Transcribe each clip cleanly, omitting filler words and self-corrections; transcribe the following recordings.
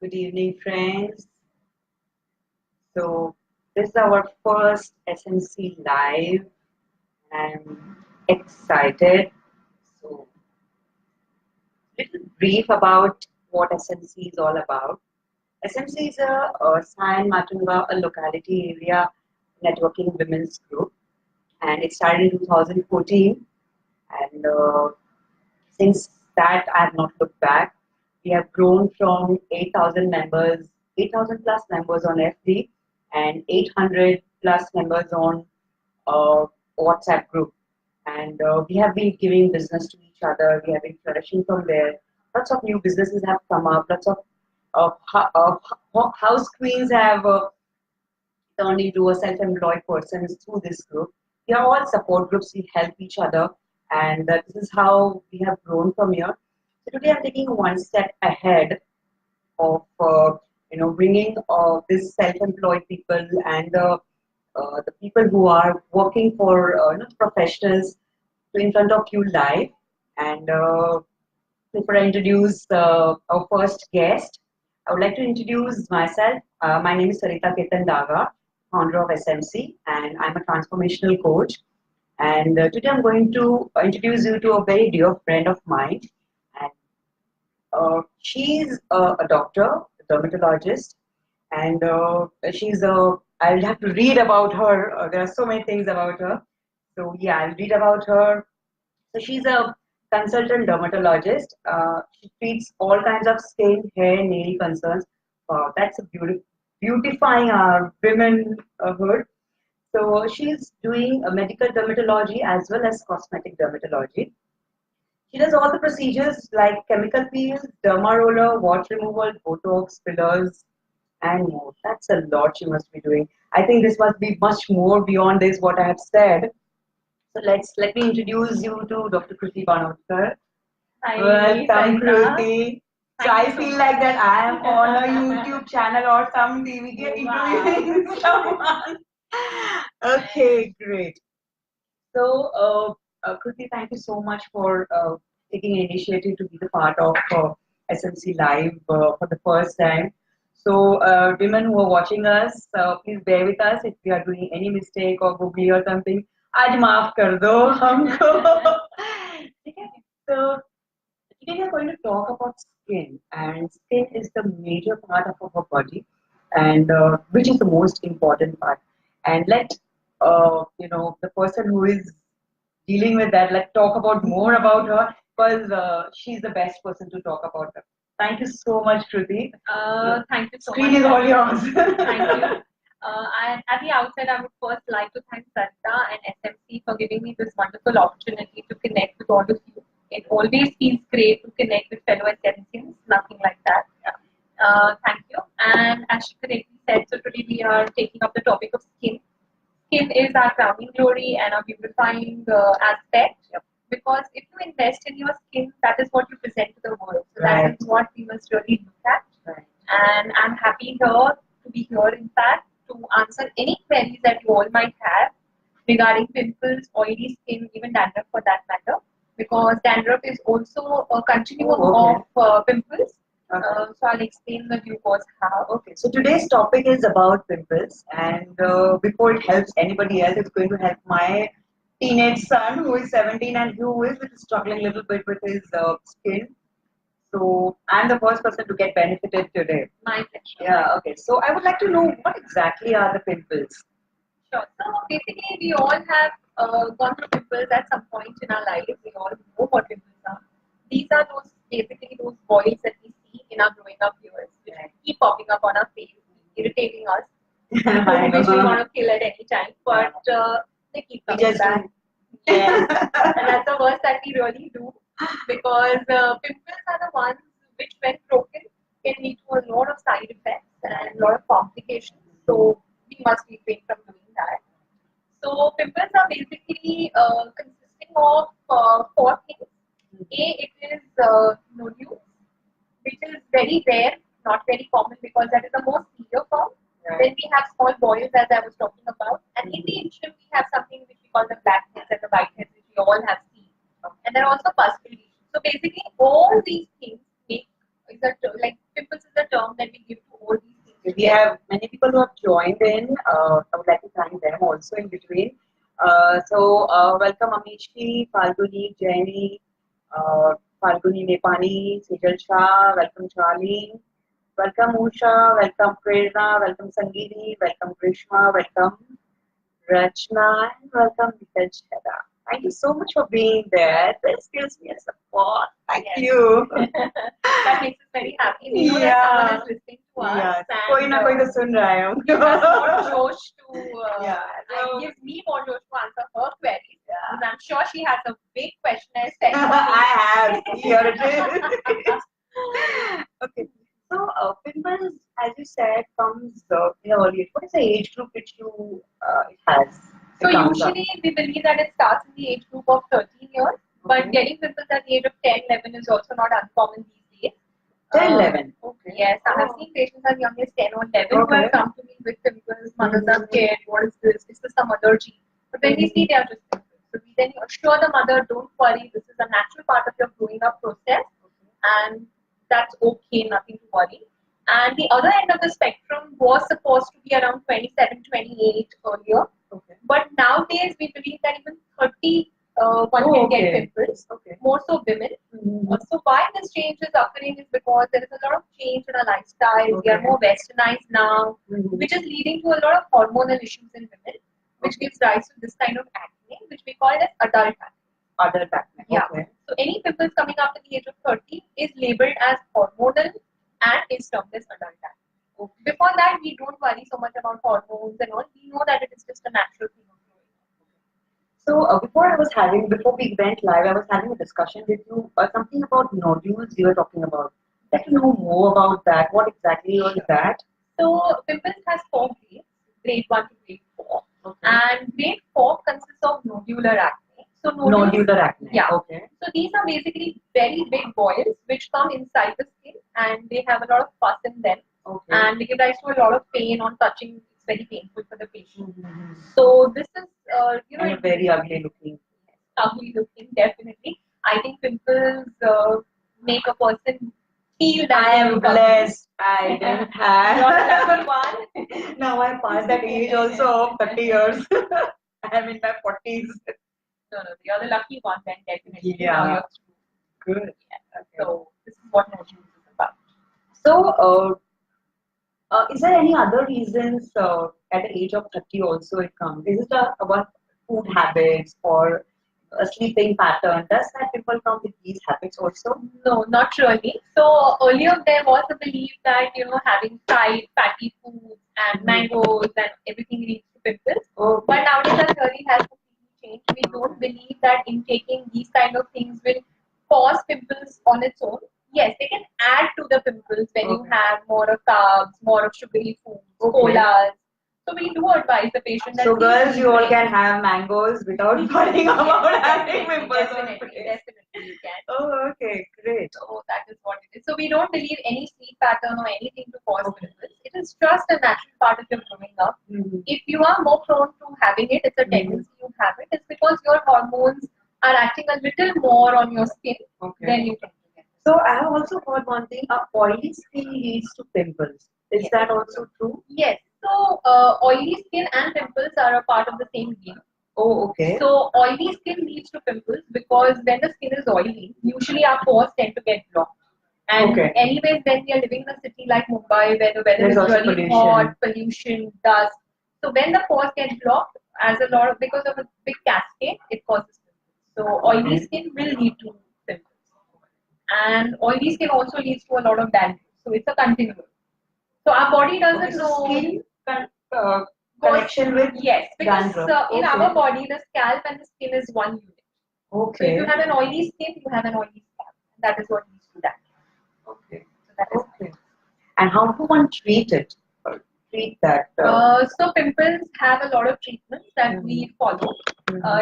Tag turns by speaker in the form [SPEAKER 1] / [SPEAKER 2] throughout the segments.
[SPEAKER 1] Good evening, friends. So, this is our first SMC live. I'm excited. So, little brief about what SMC is all about. SMC is a Sayan Matunga, a locality area networking women's group, and it started in 2014. And since that, I have not looked back. We have grown from 8,000 members, 8,000 plus members on FB, and 800 plus members on uh, WhatsApp group. And we have been giving business to each other. We have been flourishing from there. Lots of new businesses have come up. Lots of house queens have turned into a self-employed person through this group. We are all support groups. We help each other, and this is how we have grown from here. So today I'm taking one step ahead of bringing this self-employed people and the people who are working for professionals to in front of you live. And before I introduce our first guest, I would like to introduce myself. My name is Sarita Ketan Daga, founder of SMC, and I'm a transformational coach. And today I'm going to introduce you to a very dear friend of mine. And she's a doctor, a dermatologist, and she's a. I'll have to read about her. There are so many things about her. So yeah, I'll read about her. So she's a consultant dermatologist. She treats all kinds of skin, hair, nail concerns. That's a beautifying our womenhood. So she's doing a medical dermatology as well as cosmetic dermatology. She does all the procedures like chemical peels, derma roller, wart removal, botox, fillers, and more. That's a lot she must be doing. I think this must be much more beyond this what I have said. So let me introduce you to Dr. Kruti Banodkar.
[SPEAKER 2] Hi,
[SPEAKER 1] Welcome,
[SPEAKER 2] Sarita.
[SPEAKER 1] Kruti. So
[SPEAKER 2] Thank
[SPEAKER 1] I
[SPEAKER 2] you so
[SPEAKER 1] feel
[SPEAKER 2] much.
[SPEAKER 1] like that I am on a YouTube channel or something. We get interviewing someone. Okay, great. So, Kruti, thank you so much for taking initiative to be the part of SMC Live for the first time. So, women who are watching us, please bear with us if we are doing any mistake or googly or something. आज माफ कर दो हमको. ठीक है? So, today we are going to talk about skin, and skin is the major part of our body, and which is the most important part. And let the person who is dealing with that, let's talk about more about her because she's the best person to talk about her. Thank you so much, Kruti.
[SPEAKER 2] Thank you so
[SPEAKER 1] Screen
[SPEAKER 2] much.
[SPEAKER 1] is all yours.
[SPEAKER 2] Thank you. And at the outset, I would first like to thank Sarita and SMC for giving me this wonderful opportunity to connect with all of you. It always feels great to connect with fellow SMCs, nothing like that. Thank you. And as she correctly said, so today we are taking up the topic of skin. Skin is our crowning glory and our beautifying aspect. Because if you invest in your skin, that is what you present to the world. So
[SPEAKER 1] Right.
[SPEAKER 2] that is what we must really look at.
[SPEAKER 1] Right.
[SPEAKER 2] And I'm happy here to be here, in fact, to answer any queries that you all might have regarding pimples, oily skin, even dandruff for that matter. Because dandruff is also a continuum
[SPEAKER 1] Oh, okay.
[SPEAKER 2] of pimples.
[SPEAKER 1] Okay.
[SPEAKER 2] So I'll explain the due course how.
[SPEAKER 1] Okay, so today's topic is about pimples, and before it helps anybody else, it's going to help my teenage son who is 17 and who is struggling a little bit with his skin. So I'm the first person to get benefited today.
[SPEAKER 2] My pleasure.
[SPEAKER 1] Yeah, okay. So I would like to know what exactly are the pimples?
[SPEAKER 2] Sure. So basically, we all have gone through pimples at some point in our lives. We all know what pimples are. These are basically those boils that we see in our growing up years, which keep popping up on our face, irritating us, which we want to kill at any time, but they keep coming back. Yes, and that's the worst that we really do because pimples are the ones which, when broken, can lead to a lot of side effects and a lot of complications. So we must refrain from doing that. So pimples are basically consisting of four things. A, it is nodules, which is very rare, not very common because that is the most severe form.
[SPEAKER 1] Right.
[SPEAKER 2] Then we have small boils, as I was talking about, and in the interim we have something which we call the blackheads and the whiteheads, which we all have seen. And there are also pus lesions. So basically, all these things make like pimples is a term that we
[SPEAKER 1] We have many people who have joined in. I would like to thank them also in between. Welcome Amishki, Falguni, Jenny, Falguni Nepani, Sejal Shah, welcome Charlie, welcome Usha, welcome Prerna, welcome Sangeeti, welcome Grishma, welcome Rachna, and welcome Vital Chheda. Thank you so much for being there. This gives me a support. Thank you.
[SPEAKER 2] That makes us very happy. We know that someone is listening to us.
[SPEAKER 1] Yes.
[SPEAKER 2] And
[SPEAKER 1] कोई ना कोई तो सुन रहा है
[SPEAKER 2] gives us more josh to
[SPEAKER 1] Yeah, so-
[SPEAKER 2] and gives me more josh to answer her queries.
[SPEAKER 1] Yeah.
[SPEAKER 2] And I'm sure she has a big questionnaire set for me.
[SPEAKER 1] I have. Here it is. Okay. So, pimples, as you said, comes in early age. What is the age group which you it has?
[SPEAKER 2] So
[SPEAKER 1] It comes up?
[SPEAKER 2] usually we believe that it starts in the age group of 13 years, but
[SPEAKER 1] Okay.
[SPEAKER 2] getting pimples at the age of 10, 11 is also not uncommon these days.
[SPEAKER 1] 10, 11. Okay.
[SPEAKER 2] Yes, I have
[SPEAKER 1] Oh.
[SPEAKER 2] seen patients as young as 10 or 11 who
[SPEAKER 1] Okay.
[SPEAKER 2] have come to me with pimples. Mothers are scared. What is this? Is this some allergy? But when we see they are just pimples. So we then assure the mother, don't worry, this is a natural part of your growing up process and that's okay, nothing to worry. And the other end of the spectrum was supposed to be around 27, 28 earlier.
[SPEAKER 1] Okay.
[SPEAKER 2] But nowadays we believe that even 30 one
[SPEAKER 1] Oh,
[SPEAKER 2] can get
[SPEAKER 1] okay.
[SPEAKER 2] pimples,
[SPEAKER 1] Okay.
[SPEAKER 2] more so women. So why this change is occurring is because there is a lot of change in our lifestyle. We are
[SPEAKER 1] Okay.
[SPEAKER 2] more westernized now, which is leading to a lot of hormonal issues in women, which gives rise to this kind of acne, which we call as adult acne.
[SPEAKER 1] Adult acne.
[SPEAKER 2] Yeah.
[SPEAKER 1] Okay.
[SPEAKER 2] So any pimples coming after the age of 30 is labeled as hormonal and is termed as adult acne.
[SPEAKER 1] Okay.
[SPEAKER 2] Before that, we don't worry so much about hormones and all. We know that it is just a natural thing of growing up.
[SPEAKER 1] So before we went live, I was having a discussion with you something about nodules you were talking about. I'd like to know more about that. What exactly was that?
[SPEAKER 2] So pimples has 4 grades, grade 1 to grade 4.
[SPEAKER 1] Okay.
[SPEAKER 2] And grade 4 consists of nodular acne. So
[SPEAKER 1] Nodular acne.
[SPEAKER 2] Yeah.
[SPEAKER 1] Okay.
[SPEAKER 2] So these are basically very big boils which come inside the skin and they have a lot of pus in them.
[SPEAKER 1] Okay.
[SPEAKER 2] And they give rise to a lot of pain on touching. It's very painful for the patient.
[SPEAKER 1] Mm-hmm.
[SPEAKER 2] So this is,
[SPEAKER 1] And a very ugly looking.
[SPEAKER 2] ugly looking, definitely. I think pimples make a person feel that
[SPEAKER 1] I
[SPEAKER 2] they
[SPEAKER 1] am
[SPEAKER 2] look ugly.
[SPEAKER 1] blessed. I didn't have.
[SPEAKER 2] You're the lucky one.
[SPEAKER 1] Now I passed that age also of 30 years. I'm in my 40s.
[SPEAKER 2] No, you're the lucky one then, definitely.
[SPEAKER 1] Yeah.
[SPEAKER 2] Now you're through.
[SPEAKER 1] Good.
[SPEAKER 2] Yeah.
[SPEAKER 1] Okay.
[SPEAKER 2] So this is what nodules is about.
[SPEAKER 1] So, is there any other reasons at the age of 30 also it comes? Is it about food habits or a sleeping pattern? Does that people come with these habits also?
[SPEAKER 2] No, not really. So earlier there was a belief that having fried fatty foods and mangoes and everything leads to pimples.
[SPEAKER 1] Okay.
[SPEAKER 2] But nowadays our theory has completely changed. We don't believe that intaking these kind of things will cause pimples on its own. Yes, they can add to the pimples when you have more of carbs, more of sugary foods, colas. So we do advise the patient that
[SPEAKER 1] So girls, you all
[SPEAKER 2] drink.
[SPEAKER 1] can have mangoes without worrying about having pimples on
[SPEAKER 2] Definitely,
[SPEAKER 1] face.
[SPEAKER 2] definitely you can.
[SPEAKER 1] Oh, okay, great.
[SPEAKER 2] So that is what it is. So we don't believe any sleep pattern or anything to cause pimples. It is just a natural part of your growing up. If you are more prone to having it, it's a tendency you have it. It's because your hormones are acting a little more on your skin than you tend to get.
[SPEAKER 1] So I have also heard one thing: a oily skin leads to pimples. Is that also true?
[SPEAKER 2] Yes. So oily skin and pimples are a part of the same game.
[SPEAKER 1] Oh, okay.
[SPEAKER 2] So oily skin leads to pimples because when the skin is oily, usually our pores tend to get blocked. And anyways, when we are living in a city like Mumbai, where the weather is really hot, pollution, dust. So when the pores get blocked, because of a big cascade, it causes pimples. So oily skin will lead to pimples. And oily skin also leads to a lot of dandruff. So it's a continuum. So our body doesn't know.
[SPEAKER 1] Skin connection with
[SPEAKER 2] because
[SPEAKER 1] dandruff.
[SPEAKER 2] in our body, the scalp and the skin is one unit.
[SPEAKER 1] Okay.
[SPEAKER 2] So if you have an oily skin, you have an oily scalp. That is what leads to that.
[SPEAKER 1] Okay.
[SPEAKER 2] So that is
[SPEAKER 1] okay. And how do one treat it? Treat that?
[SPEAKER 2] So pimples have a lot of treatments that we follow.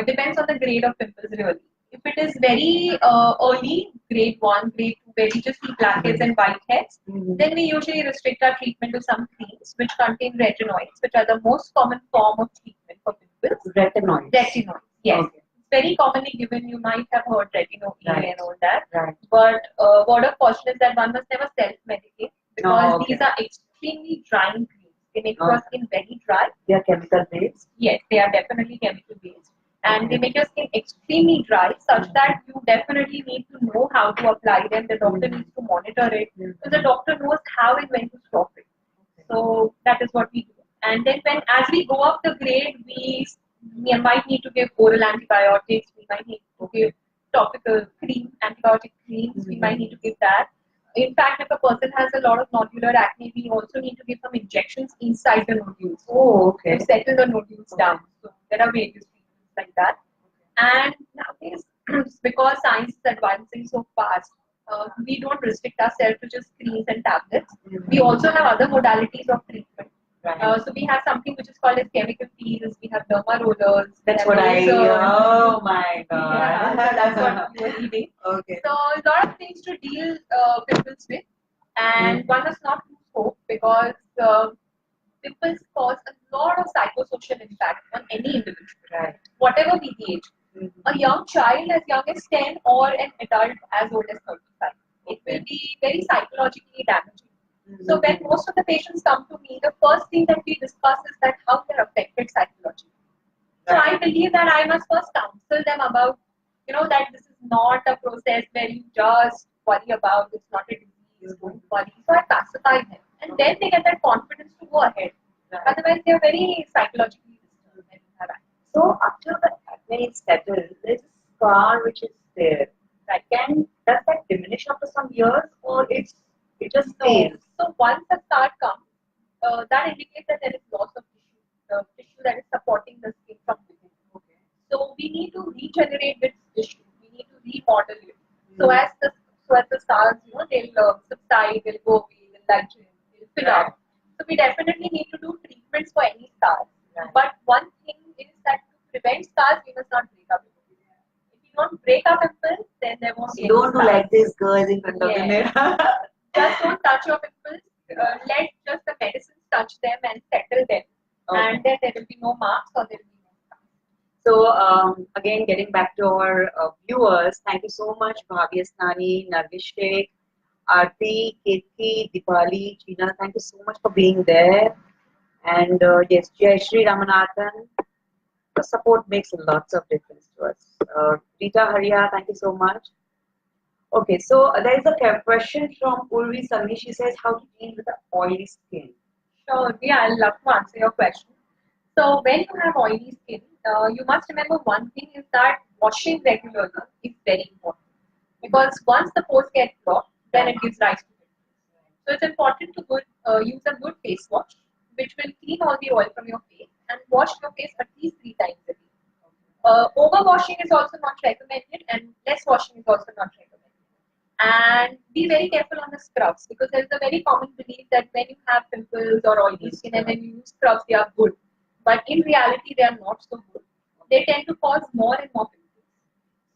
[SPEAKER 2] Depends on the grade of pimples really. If it is very early, grade 1, grade 2, where we just see blackheads and whiteheads, then we usually restrict our treatment to some creams which contain retinoids, which are the most common form of treatment for pimples.
[SPEAKER 1] Retinoids?
[SPEAKER 2] Retinoids, yes. Okay. It's very commonly given. You might have heard retinoid and all that. Right. But word of caution is that one must never self-medicate because these are extremely drying creams. They make your skin very dry.
[SPEAKER 1] They are chemical based.
[SPEAKER 2] Yes, they are definitely chemical based. And they make your skin extremely dry, such that you definitely need to know how to apply them. The doctor needs to monitor it. So the doctor knows how and when to stop it. So that is what we do. And then as we go up the grade, we might need to give oral antibiotics. We might need to give topical antibiotic creams. We might need to give that. In fact, if a person has a lot of nodular acne, we also need to give some injections inside the nodules.
[SPEAKER 1] Oh, okay.
[SPEAKER 2] To settle the nodules down. So there are various treatments like that. And nowadays, because science is advancing so fast, we don't restrict ourselves to just creams and tablets. We also have other modalities of treatment. So we have something which is called as chemical peels. We have derma rollers.
[SPEAKER 1] That's what oh my god.
[SPEAKER 2] Yeah, so that's what we were eating.
[SPEAKER 1] Okay.
[SPEAKER 2] So a lot of things to deal pimples with, and one must not lose hope because pimples cause a lot of psychosocial impact on any individual,
[SPEAKER 1] right?
[SPEAKER 2] Whatever be the age. A young child as young as 10 or an adult as old as 35. It will be very psychologically damaging. So when most of the patients come to me, the first thing that we discuss is that how they're affected psychologically. So I believe that I must first counsel them about, that this is not a process where you just worry about, it's not a disease, don't worry. So I pacify them. And then they get that confidence to go ahead. Otherwise, they're very psychologically disturbed when you have acne.
[SPEAKER 1] So after the acne is settled, there's a scar which is there. Does that diminish after some years, or it just stays?
[SPEAKER 2] So once the scar comes, that indicates that there is loss of tissue, the tissue that is supporting the skin from within. Okay. So we need to regenerate this tissue. We need to remodel it. So as the scars, they'll subside, they'll go away, they'll lighten, they'll fill up. So we definitely need to do treatments for any scars. But one thing is that to prevent scars, we must not break up pimples. If we don't break up pimples, then there won't be any
[SPEAKER 1] Don't do
[SPEAKER 2] scars.
[SPEAKER 1] like this, girls, in front of the mirror.
[SPEAKER 2] Just don't touch your pimples. Let just the medicines touch them and settle them. And then there will be no marks or there will be no scars.
[SPEAKER 1] So again, getting back to our viewers, thank you so much, Bhavi Asnani, Nargish Sheikh, Aarti, Kirti, Dipali, Gina. Thank you so much for being there. And yes, Jai Shri Ramanathan. The support makes lots of difference to us. Rita Haria, thank you so much. Okay, so there is a question from Urvi Sami. She says, how to deal with the oily skin?
[SPEAKER 2] Sure, yeah, I'd love to answer your question. So when you have oily skin, you must remember one thing is that washing regularly is very important. Because once the pores get blocked, then it gives rise to pimples. So it's important to use a good face wash, which will clean all the oil from your face and wash your face at least 3 times a day. Overwashing is also not recommended, and less washing is also not recommended. And be very careful on the scrubs, because there is a very common belief that when you have pimples or oily skin and then you use scrubs, they are good. But in reality, they are not so good. They tend to cause more and more pimples.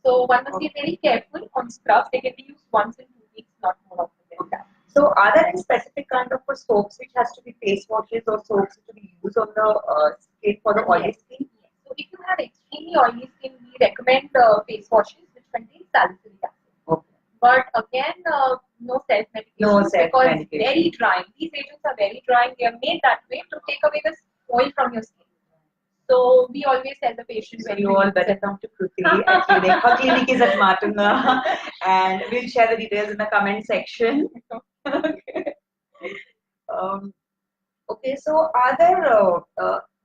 [SPEAKER 2] So one must be very careful on scrubs. They can be used once in 2 weeks, not more often than that.
[SPEAKER 1] So are there any specific kind of soaps which has to be face washes or soaps to be used on the skin for the oily skin?
[SPEAKER 2] Yes. So if you have extremely oily skin, we recommend face washes which contain salicylic acid. Okay. But again, no self-medication because very drying. These agents are very drying. They are made that way to take away the oil from your skin. So we always tell the patient
[SPEAKER 1] so you all better come to Kruti at clinic. Her clinic is at Matunga, and we'll share the details in the comment section. Okay. Okay. So are there?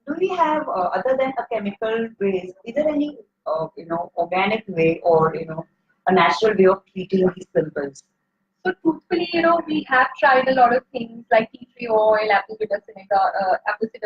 [SPEAKER 1] Do we have other than a chemical ways? Is there any organic way or a natural way of treating these pimples?
[SPEAKER 2] So truthfully, we have tried a lot of things like tea tree oil, apple cider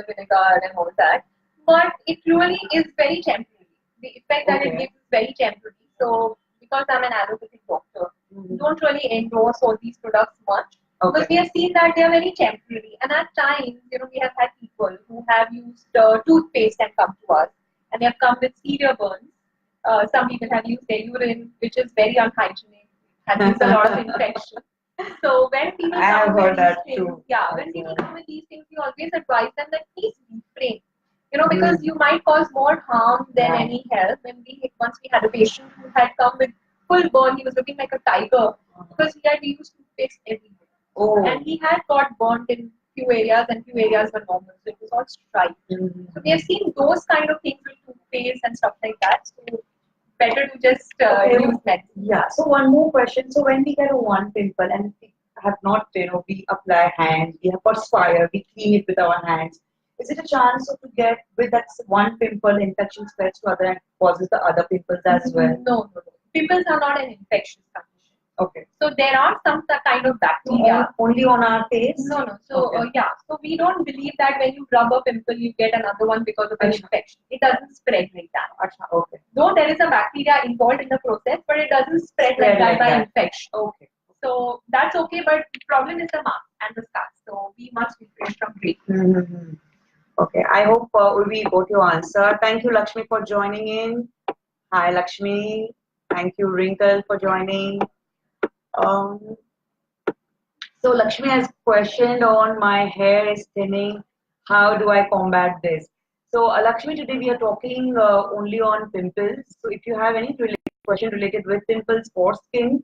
[SPEAKER 2] vinegar, and all that. But it really is very temporary. The effect that it gives is very temporary. So because I'm an allopathic doctor, don't really endorse all these products much. Because we have seen that they are very temporary. And at times, we have had people who have used toothpaste and come to us. And they have come with severe burns. Some people have used their urine, which is very unhygienic. Has used a lot of infection. So when people come with these things, when people come with these things, we always advise them that please refrain. Because you might cause more harm than any help. Once we had a patient who had come with full burn, he was looking like a tiger because he had used toothpaste everywhere. And he had got burned in few areas and few areas were normal. So it was all striped. So we have seen those kind of things with toothpaste and stuff like that. So better to just
[SPEAKER 1] Okay.
[SPEAKER 2] use medicine.
[SPEAKER 1] Yeah. So one more question. So when we get a one pimple and we have not, we apply hands, we have perspire, we clean it with our hands. Is it a chance to get with that one pimple infection spreads to other and causes the other pimples as well?
[SPEAKER 2] No. Pimples are not an infectious condition.
[SPEAKER 1] Okay.
[SPEAKER 2] So there are some kind of bacteria.
[SPEAKER 1] Only on our face?
[SPEAKER 2] No. So
[SPEAKER 1] Okay.
[SPEAKER 2] yeah. So we don't believe that when you rub a pimple, you get another one because of an
[SPEAKER 1] Acha.
[SPEAKER 2] infection. It doesn't spread like that.
[SPEAKER 1] Acha, okay.
[SPEAKER 2] Though there is a bacteria involved in the process, but it doesn't spread like that by infection.
[SPEAKER 1] Okay.
[SPEAKER 2] So that's okay, but the problem is the mark and the scars. So we must refrain from treatment.
[SPEAKER 1] Mm-hmm. Okay, I hope we got your answer. Thank you, Lakshmi, for joining in. Hi, Lakshmi. Thank you, Wrinkle, for joining. Um, so, Lakshmi has questioned on my hair is thinning. How do I combat this? So, Lakshmi, today we are talking only on pimples. So, if you have any question related with pimples or skin,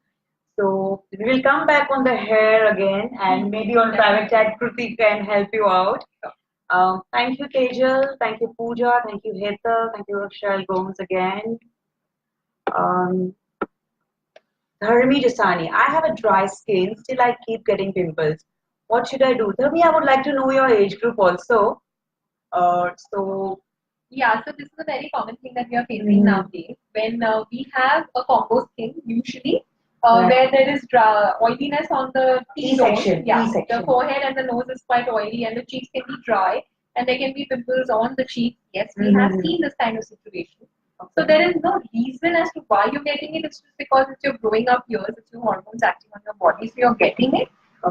[SPEAKER 1] so we will come back on the hair again, and maybe on private chat, Kruti can help you out. Thank you, Tejal. Thank you, Pooja. Thank you, Hetal. Thank you, Rochelle Gomes again. Um, Dharmi Jasani, I have a dry skin, still I keep getting pimples. What should I do? Dharmi, I would like to know your age group also. So,
[SPEAKER 2] Yeah, so this is a very common thing that we are facing nowadays when we have a combo skin usually where there is oiliness on the T-zone. Yeah, the forehead and the nose is quite oily and the cheeks can be dry and there can be pimples on the cheeks. Yes, we have seen this kind of situation. So there is no reason as to why you're getting it. It's just because it's your growing up years, it's your hormones acting on your body, so you're getting it.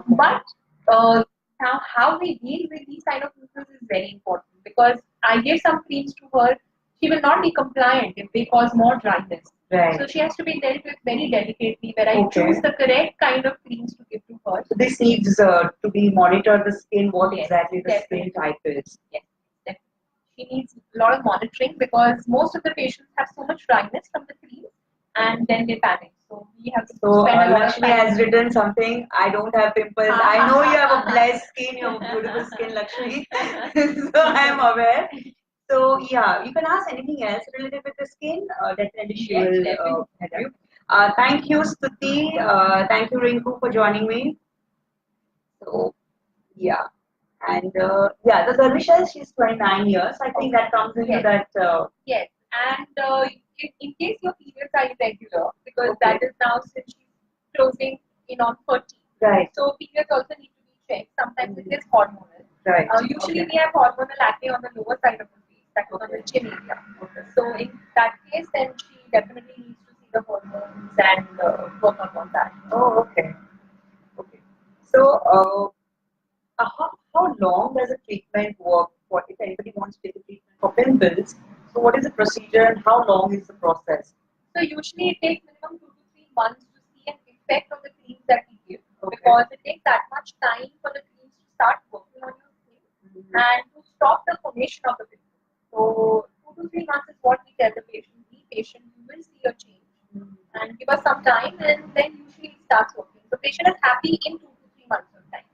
[SPEAKER 2] But now, how we deal with these kind of pimples is very important because I give some creams to her. She will not be compliant if they cause more dryness.
[SPEAKER 1] right.
[SPEAKER 2] So she has to be dealt with very delicately, where I choose the correct kind of creams to give to her.
[SPEAKER 1] So this needs to be monitored the skin, what exactly the skin type is.
[SPEAKER 2] Yes, definitely. She needs a lot of monitoring because most of the patients have so much dryness from the cream and then they panic. So we have to spend a lot of
[SPEAKER 1] Lakshmi
[SPEAKER 2] time.
[SPEAKER 1] has written something. I don't have pimples. I know you have a blessed skin. You have beautiful skin, Lakshmi. So I am aware. So yeah, you can ask anything else related with the skin. Definitely she will help you. Thank you, Stuti. Thank you, Rinku, for joining me. So yeah, and yeah, the Dharmisha, she's 29 years. I think that comes into that.
[SPEAKER 2] Yes, and in case your periods are irregular, because that is now since she's closing in on 30.
[SPEAKER 1] Right.
[SPEAKER 2] So periods also need to be checked. Sometimes it is hormonal.
[SPEAKER 1] Right.
[SPEAKER 2] Usually we have hormonal acne on the lower side of the face, that is on the chin area. So in that case, then she definitely needs to see the hormones and work on that.
[SPEAKER 1] Oh, okay. Okay. So, how long does a treatment work for if anybody wants to take a treatment for pimples? So, what is the procedure and how long is the process?
[SPEAKER 2] So usually it takes minimum 2 to 3 months to see an effect of the creams that we give because it takes that much time for the creams to start working on your skin and to stop the formation of the pimples. So 2 to 3 months is what we tell the patient. Be patient, you will see a change and give us some time and then usually it starts working. So patient is happy in 2 to 3 months of time.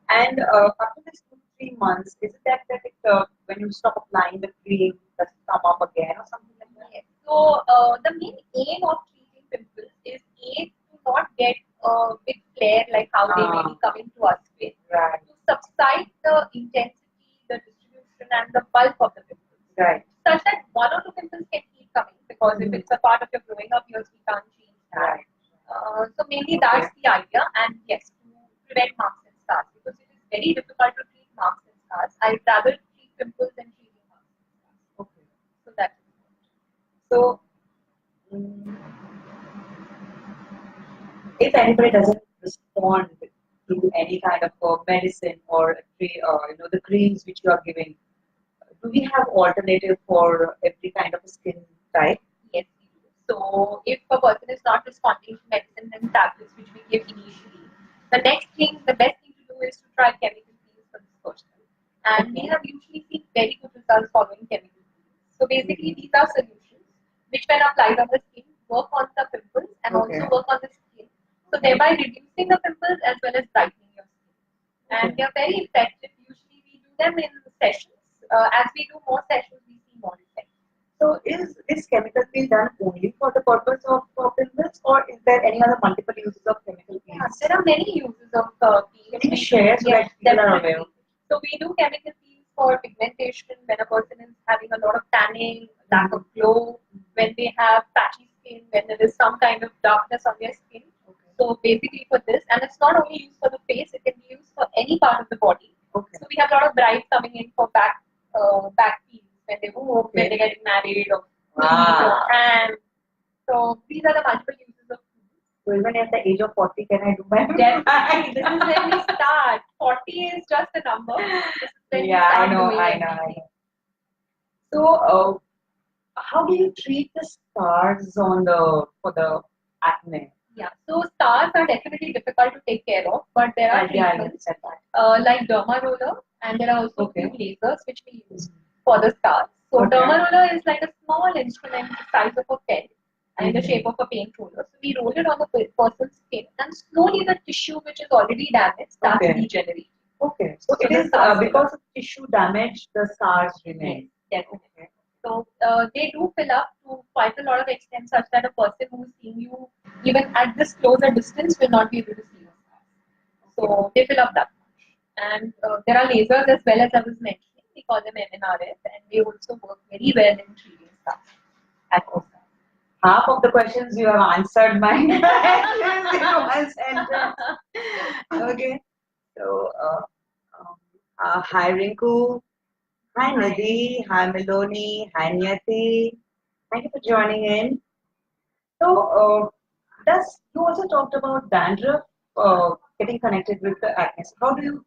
[SPEAKER 1] And after this 2 to 3 months, is it that when you stop applying the cream, does it come up again or something like that?
[SPEAKER 2] Yes. So the main aim of treating pimples is to not get a big flare like how they may be coming to us with.
[SPEAKER 1] Right.
[SPEAKER 2] To subside the intensity, the distribution, and the bulk of the pimples.
[SPEAKER 1] Right.
[SPEAKER 2] Such that 1 or 2 pimples can keep coming because if it's a part of your growing up years, we can't change that.
[SPEAKER 1] Right.
[SPEAKER 2] So mainly that's the idea, and yes, to prevent marks and scars because it is very difficult to treat marks and scars. I'd rather treat pimples than treating marks and scars.
[SPEAKER 1] Okay.
[SPEAKER 2] So that is it.
[SPEAKER 1] So, if anybody doesn't respond to any kind of medicine or the creams which you are giving, do we have alternative for every kind of skin type?
[SPEAKER 2] Yes, we do. So if a person is not responding to medicines and tablets which we give initially, the best thing to do is to try chemical peels for this person. And we have usually seen very good results following chemical peels. So basically these are solutions which when applied on the skin work on the pimples and also work on the skin. So thereby reducing the pimples as well as brightening your skin. and they are very effective. Usually, we do them in sessions. As we do more sessions, we see more effect.
[SPEAKER 1] So is chemical peel done only for the purpose of pimples, or is there any other multiple uses of chemical
[SPEAKER 2] Yeah,
[SPEAKER 1] peels?
[SPEAKER 2] there are many uses of peel.
[SPEAKER 1] Can you share so
[SPEAKER 2] Yes,
[SPEAKER 1] that people are
[SPEAKER 2] definitely.
[SPEAKER 1] aware?
[SPEAKER 2] So we do chemical peels for pigmentation when a person is having a lot of tanning, lack of glow, when they have patchy skin, when there is some kind of darkness on their skin.
[SPEAKER 1] Okay.
[SPEAKER 2] So basically for this, and it's not only used for the face, it can be used for any part of the body.
[SPEAKER 1] Okay.
[SPEAKER 2] So we have a lot of brides coming in for back peels when they
[SPEAKER 1] Okay.
[SPEAKER 2] when they get married or
[SPEAKER 1] Wow.
[SPEAKER 2] and so these are the multiple uses of peels.
[SPEAKER 1] So even at the age of 40, can I do my
[SPEAKER 2] Definitely. This is when we start. 40 is just a number. This is when we
[SPEAKER 1] Yeah, I
[SPEAKER 2] start
[SPEAKER 1] know,
[SPEAKER 2] doing
[SPEAKER 1] I know, I
[SPEAKER 2] everything.
[SPEAKER 1] know. So, how do you treat the scars on the for the acne?
[SPEAKER 2] Yeah. So scars are definitely difficult to take care of, but there are
[SPEAKER 1] Yeah, I
[SPEAKER 2] treatments
[SPEAKER 1] understand that.
[SPEAKER 2] like derma roller, and there are also
[SPEAKER 1] Okay.
[SPEAKER 2] few lasers which we use for the scars. So
[SPEAKER 1] Okay.
[SPEAKER 2] derma roller is like a small instrument the size of a pen and the
[SPEAKER 1] Mhm.
[SPEAKER 2] shape of a paint roller. So we roll it on the person's skin, and slowly the tissue which is already damaged starts
[SPEAKER 1] Okay.
[SPEAKER 2] regenerating.
[SPEAKER 1] Okay. So it
[SPEAKER 2] the
[SPEAKER 1] is
[SPEAKER 2] scars
[SPEAKER 1] because of tissue damage, the scars remain.
[SPEAKER 2] Yes, definitely.
[SPEAKER 1] Okay.
[SPEAKER 2] So they do fill up to quite a lot of extent, such that a person who is seeing you even at this closer distance will not be able to see your scars. So they fill up that much. And there are lasers as well, as I was mentioning. We call them MNRF, and they also work very well in treating scars.
[SPEAKER 1] Okay. Half of the questions you have answered my questions in one sentence. Okay. So, hi Rinku, hi Nidhi, hi Meloni, hi Niyati. Thank you for joining in. So, does you also talked about dandruff getting connected with the acne? So how do you,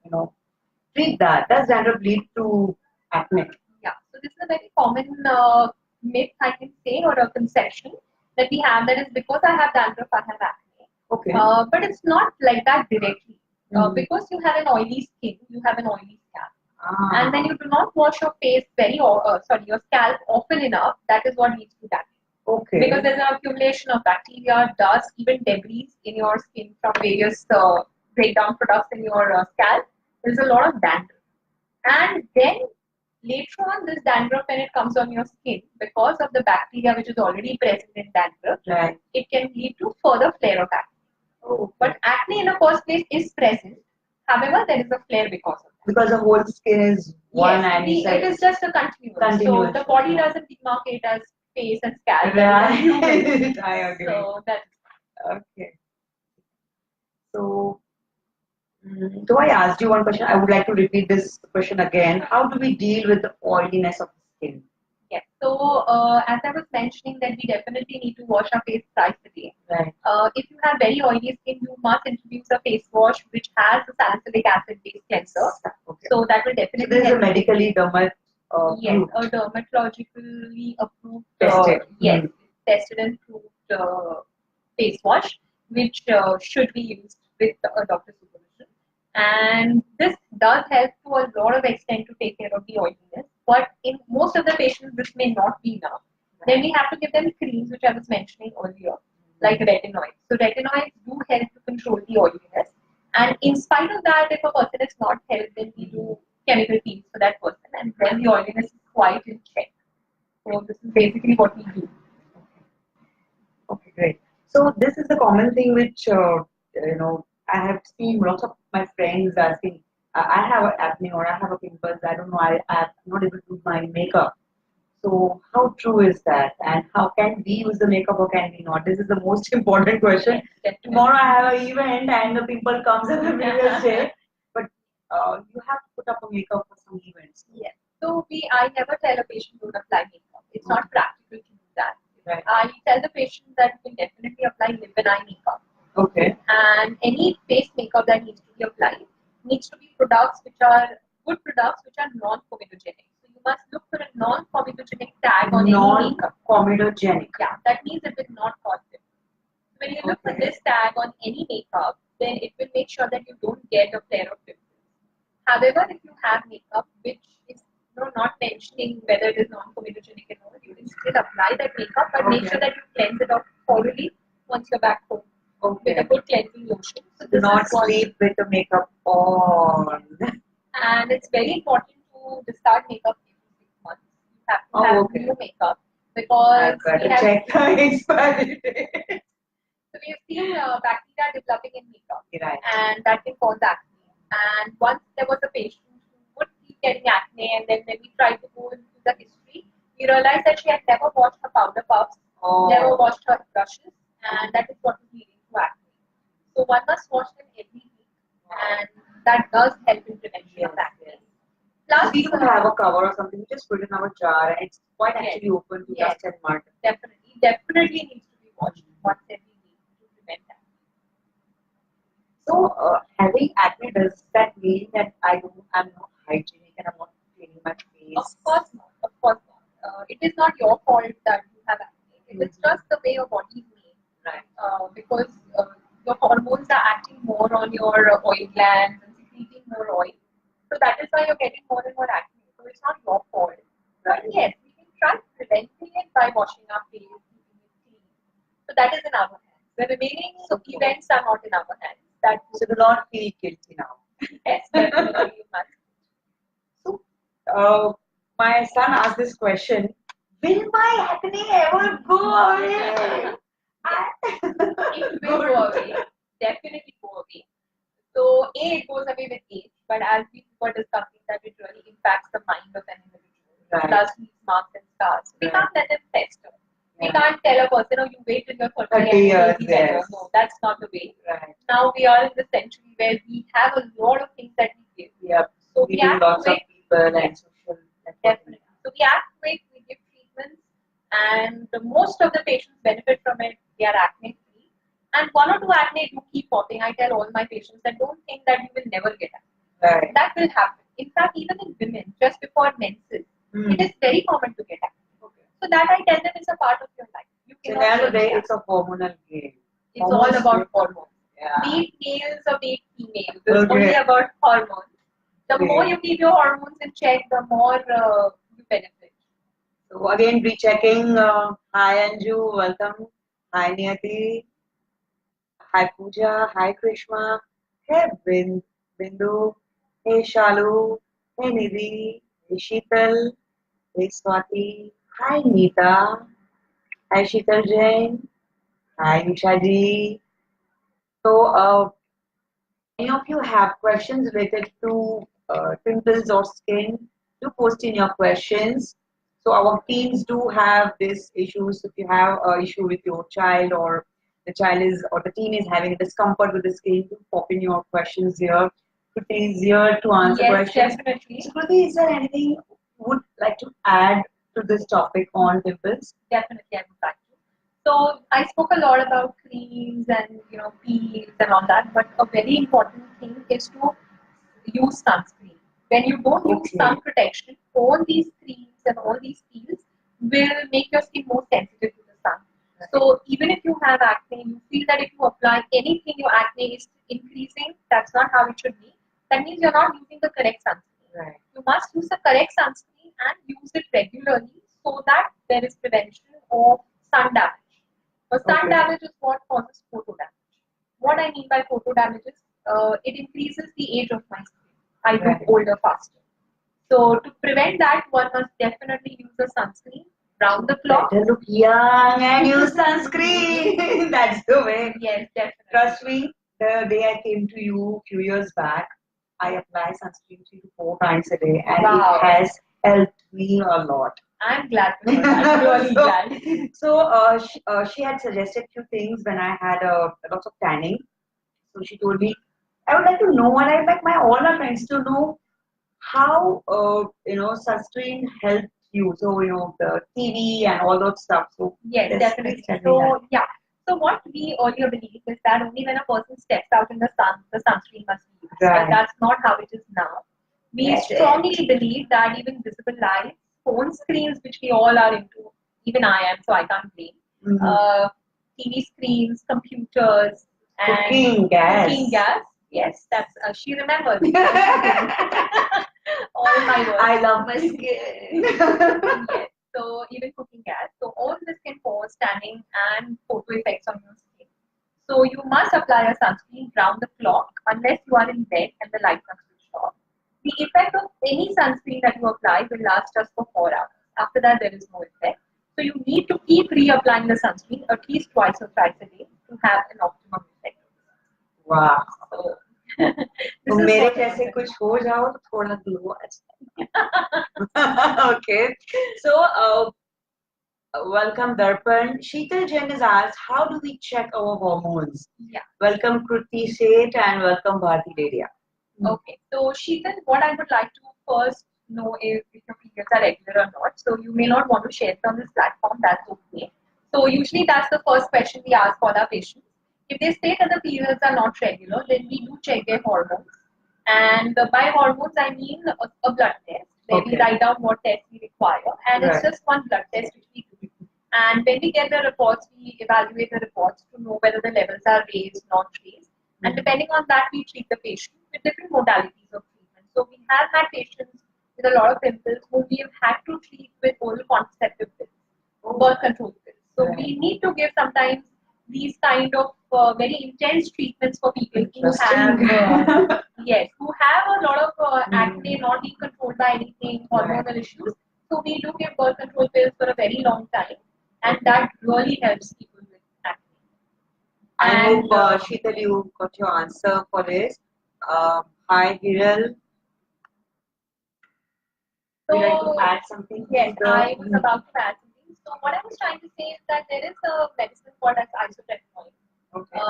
[SPEAKER 1] you know, treat that? Does dandruff lead to acne?
[SPEAKER 2] Yeah, so this is a very common myth, I can say, or a conception that we have, that is because I have dandruff, I have acne.
[SPEAKER 1] Okay.
[SPEAKER 2] But it's not like that directly.
[SPEAKER 1] Mhm.
[SPEAKER 2] Because you have an oily skin, you have an oily scalp.
[SPEAKER 1] Ah.
[SPEAKER 2] And when you do not wash your face your scalp often enough, that is what leads to damage.
[SPEAKER 1] Okay.
[SPEAKER 2] Because there's an accumulation of bacteria, dust, even debris in your skin from various breakdown products in your scalp. There's a lot of dandruff. And then later on, this dandruff, when it comes on your skin, because of the bacteria which is already present in dandruff,
[SPEAKER 1] Right.
[SPEAKER 2] it can lead to further flare of acne.
[SPEAKER 1] Oh.
[SPEAKER 2] But acne in the first place is present. However, there is a flare because of that.
[SPEAKER 1] Because the whole skin is one
[SPEAKER 2] Yes,
[SPEAKER 1] and
[SPEAKER 2] it is just a continuous. So
[SPEAKER 1] Continuous.
[SPEAKER 2] the body doesn't demarcate as face and scalp.
[SPEAKER 1] Right. I agree.
[SPEAKER 2] So that
[SPEAKER 1] Okay. So, though I asked you one question, I would like to repeat this question again. How do we deal with the oiliness of the skin?
[SPEAKER 2] yes. So as I was mentioning, that we definitely need to wash our face twice a day.
[SPEAKER 1] Right.
[SPEAKER 2] If you have very oily skin, you must introduce a face wash which has a salicylic acid based cleanser.
[SPEAKER 1] Okay.
[SPEAKER 2] So that will
[SPEAKER 1] So
[SPEAKER 2] definitely
[SPEAKER 1] this is a
[SPEAKER 2] help.
[SPEAKER 1] medically
[SPEAKER 2] Yes, a dermatologically approved,
[SPEAKER 1] Tested.
[SPEAKER 2] yes, tested and approved face wash, which should be used with a doctor's supervision. And this does help to a lot of extent to take care of the oiliness. But in most of the patients, this may not be enough. Then we have to give them creams, which I was mentioning earlier, like retinoids. So retinoids do help to control the oiliness. And in spite of that, if a person is not helped, then we do chemical peels for that person, and then the oiliness is quite in check. So this is basically what we do.
[SPEAKER 1] Okay, great. So this is a common thing which I have seen lots of my friends asking. I have acne or I have a pimples. I don't know. I'm not able to do my makeup. So how true is that? And how can we use the makeup or can we not? This is the most important question. Tomorrow I have an event and the pimple comes on the previous day. But you have to put up a makeup for some events.
[SPEAKER 2] Yes. So I never tell a patient to apply makeup. It's not practical to do that.
[SPEAKER 1] Right.
[SPEAKER 2] I tell the patient that you can definitely apply lip and eye makeup.
[SPEAKER 1] Okay.
[SPEAKER 2] And any face makeup that needs to be applied needs to be products which are good products which are non-comedogenic. So you must look for a non-comedogenic tag on any makeup.
[SPEAKER 1] Non-comedogenic.
[SPEAKER 2] Yeah, that means it will not cause it. When you look for this tag on any makeup, then it will make sure that you don't get a flare of pimples. However, if you have makeup which is not mentioning whether it is non-comedogenic or not, you can still apply that makeup, but make sure that you cleanse it off thoroughly once you're back home.
[SPEAKER 1] Okay.
[SPEAKER 2] with a good cleansing lotion. So
[SPEAKER 1] Do
[SPEAKER 2] this
[SPEAKER 1] not
[SPEAKER 2] is what,
[SPEAKER 1] sleep with the makeup on.
[SPEAKER 2] and it's very important to discard makeup every 6 months. You have to
[SPEAKER 1] Oh,
[SPEAKER 2] have
[SPEAKER 1] okay.
[SPEAKER 2] new makeup because
[SPEAKER 1] I've got
[SPEAKER 2] we
[SPEAKER 1] to
[SPEAKER 2] have
[SPEAKER 1] check the expiry date.
[SPEAKER 2] so we have seen bacteria developing in makeup,
[SPEAKER 1] Right.
[SPEAKER 2] and that can cause acne. And once there was a patient who would keep getting acne, and then when we tried to go into the history, we realized that she had never washed her powder puffs, never washed her brushes, and that is what is leading to acne. So one must wash them every week, and that does help in prevention of acne. Plus,
[SPEAKER 1] We don't have a cover or something. We just put it in our jar, and it's quite
[SPEAKER 2] Yes.
[SPEAKER 1] actually open to
[SPEAKER 2] Yes.
[SPEAKER 1] dust and mud.
[SPEAKER 2] definitely needs to be washed once every week to prevent acne.
[SPEAKER 1] So, having acne, does that mean that I'm not hygienic and I'm not cleaning my face?
[SPEAKER 2] Of course not. Of course not. It is not your fault that you have acne. It is just the way your body is made.
[SPEAKER 1] Right.
[SPEAKER 2] Because your hormones are acting more on your oil glands and secreting more oil. So that is why you're getting more and more acne. So it's not your fault. But yes, we can try preventing it by washing our face, keeping it clean. So that is in our hands. The remaining events are not in our hands. That
[SPEAKER 1] So do not feel guilty now.
[SPEAKER 2] yes, definitely you must.
[SPEAKER 1] So, my son asked this question: will my acne ever go away?
[SPEAKER 2] It will go away. Definitely go away. So it goes away with age, but as we were discussing that it really impacts the mind of an individual.
[SPEAKER 1] Right.
[SPEAKER 2] It does leave marks and scars. We
[SPEAKER 1] Right.
[SPEAKER 2] can't let them fester. We
[SPEAKER 1] Yeah.
[SPEAKER 2] can't tell a person, oh, you wait till you're 30 and
[SPEAKER 1] 30
[SPEAKER 2] it will
[SPEAKER 1] years,
[SPEAKER 2] be better.
[SPEAKER 1] yes.
[SPEAKER 2] No, that's not the way.
[SPEAKER 1] Right.
[SPEAKER 2] Now we are in the century where we have a lot of things that we give.
[SPEAKER 1] Yep.
[SPEAKER 2] So
[SPEAKER 1] We
[SPEAKER 2] we
[SPEAKER 1] do
[SPEAKER 2] have
[SPEAKER 1] lots
[SPEAKER 2] to
[SPEAKER 1] of
[SPEAKER 2] wait.
[SPEAKER 1] people
[SPEAKER 2] Yes.
[SPEAKER 1] and social networking.
[SPEAKER 2] Definitely. So we act quick, we give treatments, and most of the patients benefit from it. They are acne free. And one or two acne do keep popping. I tell all my patients that don't think that you will never get acne.
[SPEAKER 1] Right.
[SPEAKER 2] That will happen. In fact, even in women, just before menses, it is very common to get acne.
[SPEAKER 1] Okay.
[SPEAKER 2] So that I tell them is a part of your life. You
[SPEAKER 1] So
[SPEAKER 2] cannot
[SPEAKER 1] at the end of the
[SPEAKER 2] change
[SPEAKER 1] day,
[SPEAKER 2] that.
[SPEAKER 1] it's a hormonal game.
[SPEAKER 2] It's all about hormones.
[SPEAKER 1] Yeah.
[SPEAKER 2] Be it males or be it females. It's
[SPEAKER 1] Okay.
[SPEAKER 2] only about hormones. The
[SPEAKER 1] Okay.
[SPEAKER 2] more you keep your hormones in check, the more you benefit.
[SPEAKER 1] So again, rechecking. Hi Anju, welcome. Hi Niyati. Hi Pooja. Hi Krishma. Hey Bindu. Hey Shalu. Hey Nidhi. Hey Sheetal. Hey Swati. Hi Neeta. Hi Sheetal Jain. Hi Nisha ji. So, any of you have questions related to pimples or skin, do post in your questions. So our teams do have this issues. If you have an issue with your child or the child is or the teen is having discomfort with the skin, do pop in your questions here. Kruti is here to answer
[SPEAKER 2] Yes,
[SPEAKER 1] questions.
[SPEAKER 2] definitely.
[SPEAKER 1] So Kruti, is there anything you would like to add to this topic on pimples?
[SPEAKER 2] Definitely, I would like to. So I spoke a lot about creams and peels and all that, but a very important thing is to use sunscreen. When you don't use
[SPEAKER 1] Okay.
[SPEAKER 2] sun protection, all these creams and all these peels will make your skin more sensitive to the sun. So even if you have acne, you feel that if you apply anything, your acne is increasing. That's not how it should be. That means you're not using the correct sunscreen.
[SPEAKER 1] Right.
[SPEAKER 2] You must use the correct sunscreen and use it regularly so that there is prevention of sun damage. So sun
[SPEAKER 1] Okay.
[SPEAKER 2] damage is what causes photo damage. What I mean by photo damage is it increases the age of my skin. I look
[SPEAKER 1] Right.
[SPEAKER 2] older faster. So to prevent that, one must definitely use a sunscreen round the clock.
[SPEAKER 1] Better look young and use sunscreen. That's the way.
[SPEAKER 2] Yes, definitely.
[SPEAKER 1] Trust me, the day I came to you a few years back, I apply sunscreen 3 to 4 times a day, and
[SPEAKER 2] Wow.
[SPEAKER 1] it has helped me a lot.
[SPEAKER 2] I'm glad to hear that. I'm really glad.
[SPEAKER 1] So she had suggested few things when I had lots of tanning. So she told me, I would like to know, and I would like my all my friends to know how sunscreen helped you. So the TV and all that stuff. So
[SPEAKER 2] Yes,
[SPEAKER 1] let's
[SPEAKER 2] definitely.
[SPEAKER 1] tell me that.
[SPEAKER 2] So yeah. So what we earlier believed is that only when a person steps out in the sun, the sunscreen must be used.
[SPEAKER 1] Right.
[SPEAKER 2] But that's not how it is now. We
[SPEAKER 1] Yes,
[SPEAKER 2] strongly believe that even visible lights, phone screens, which we all are into, even I am, so I can't blame. TV screens, computers, and
[SPEAKER 1] Cooking gas.
[SPEAKER 2] Cooking gas. Yes, that's she remembers. All my words.
[SPEAKER 1] I love my skin.
[SPEAKER 2] Yes. So even cooking gas. So all this can cause tanning and photo effects on your skin. So you must apply a sunscreen round the clock unless you are in bed and the lights are switched off. The effect of any sunscreen that you apply will last just for 4 hours. After that, there is no effect. So you need to keep reapplying the sunscreen at least twice or thrice a day to have an optimum effect.
[SPEAKER 1] Wow.
[SPEAKER 2] So
[SPEAKER 1] तो
[SPEAKER 2] this is
[SPEAKER 1] मेरे
[SPEAKER 2] what I
[SPEAKER 1] जैसे
[SPEAKER 2] wanted.
[SPEAKER 1] कुछ हो जाओ तो थोड़ा glow आ जाए. Okay. So, welcome Darpan. Sheetal Jain has asked, how do we check our hormones?
[SPEAKER 2] Yeah.
[SPEAKER 1] Welcome Kruti Seth and welcome Bharti Dedia.
[SPEAKER 2] Okay. So Sheetal, what I would like to first know is if your periods are regular or not. So you may not want to share it on this platform. That's okay. So usually that's the first question we ask all our patients. If they say that the periods are not regular, then we do check their hormones. And by hormones, I mean a blood test where we
[SPEAKER 1] Okay.
[SPEAKER 2] write down what test we require, and it's
[SPEAKER 1] Right.
[SPEAKER 2] just one blood test which we do. And when we get the reports, we evaluate the reports to know whether the levels are raised, not raised. And depending on that, we treat the patient with different modalities of treatment. So we have had patients with a lot of pimples who we have had to treat with oral contraceptive pills, birth control pills. So
[SPEAKER 1] Right.
[SPEAKER 2] we need to give sometimes these kind of very intense treatments for people who have
[SPEAKER 1] Interesting.
[SPEAKER 2] yes, who have a lot of acne, not being controlled by anything, hormonal issues. So we do give birth control pills for a very long time, and that really helps people with acne.
[SPEAKER 1] I
[SPEAKER 2] And
[SPEAKER 1] hope, Sheetal, you got your answer for this. Hi, Hiral. Would you like to add something?
[SPEAKER 2] Yes,
[SPEAKER 1] to the-
[SPEAKER 2] I was about to add something. So what I was trying to say is that there is a medicine called as isotretinoin,
[SPEAKER 1] Okay.